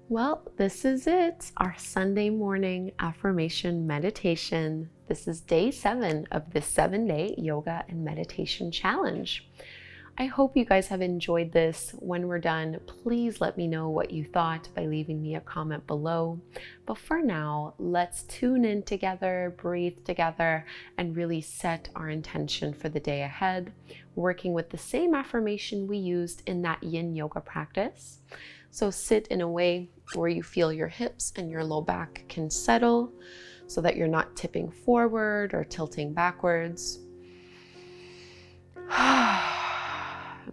Well, this is it, our Sunday morning affirmation meditation. This is day 7 of the 7-day yoga and meditation challenge. I hope you guys have enjoyed this. When we're done, please let me know what you thought by leaving me a comment below. But for now, let's tune in together, breathe together, and really set our intention for the day ahead, working with the same affirmation we used in that yin yoga practice. So sit in a way where you feel your hips and your low back can settle so that you're not tipping forward or tilting backwards.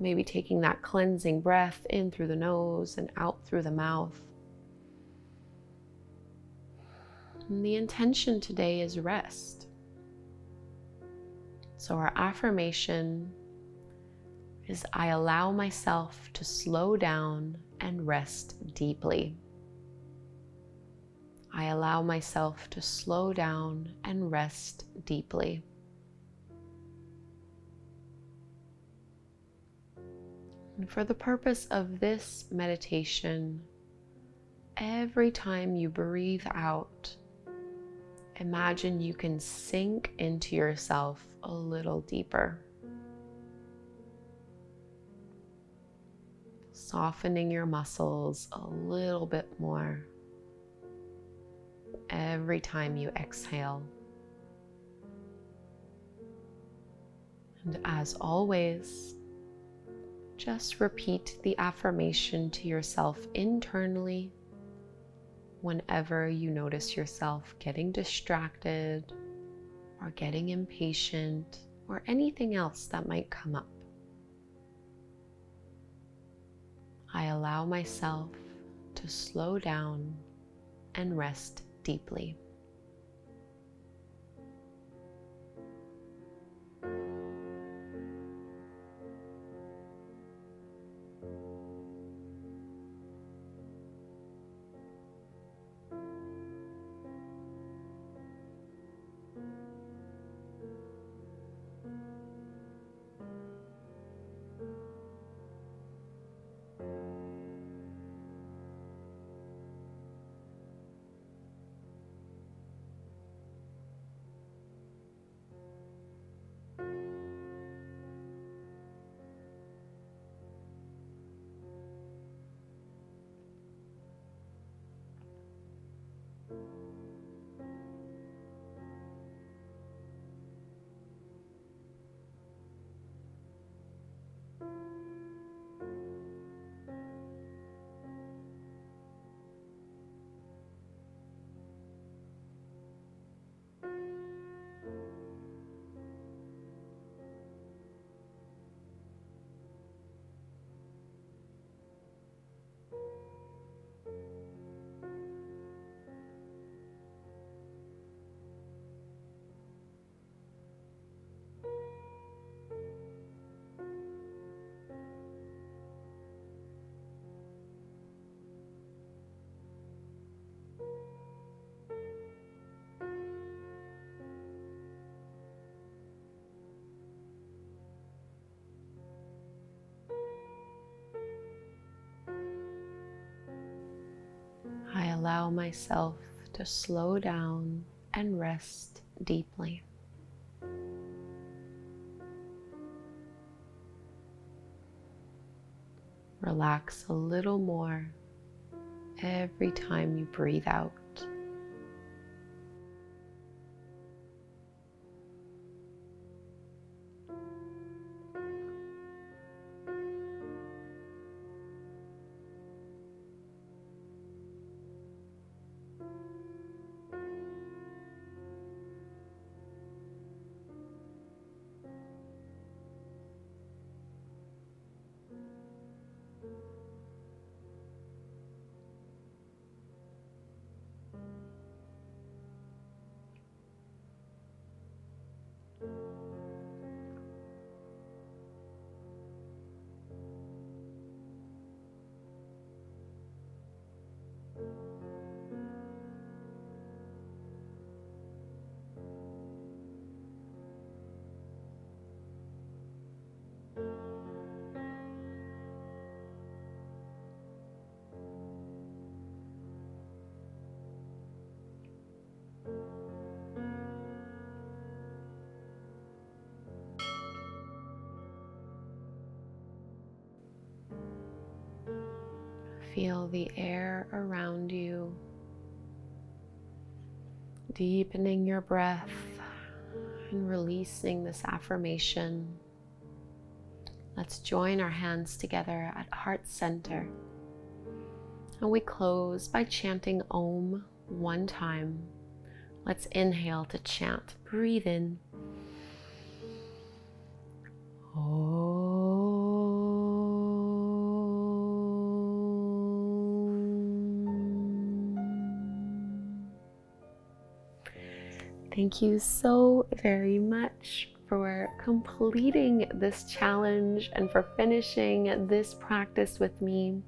Maybe taking that cleansing breath in through the nose and out through the mouth. And the intention today is rest. So our affirmation is, I allow myself to slow down and rest deeply. I allow myself to slow down and rest deeply. And for the purpose of this meditation, every time you breathe out, imagine you can sink into yourself a little deeper, softening your muscles a little bit more every time you exhale. And as always, just repeat the affirmation to yourself internally whenever you notice yourself getting distracted or getting impatient or anything else that might come up. I allow myself to slow down and rest deeply. I allow myself to slow down and rest deeply. Relax a little more every time you breathe out. Feel the air around you, deepening your breath and releasing this affirmation. Let's join our hands together at heart center. And we close by chanting Om one time. Let's inhale to chant. Breathe in. Om. Thank you so very much for completing this challenge and for finishing this practice with me.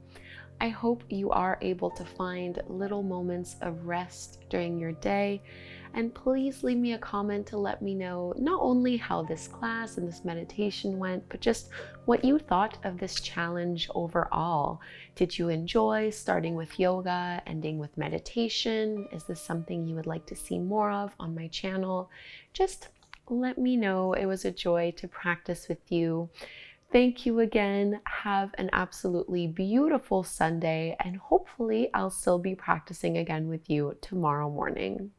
I hope you are able to find little moments of rest during your day, and please leave me a comment to let me know not only how this class and this meditation went, but just what you thought of this challenge overall. Did you enjoy starting with yoga, ending with meditation? Is this something you would like to see more of on my channel? Just let me know. It was a joy to practice with you. Thank you again. Have an absolutely beautiful Sunday, and hopefully I'll still be practicing again with you tomorrow morning.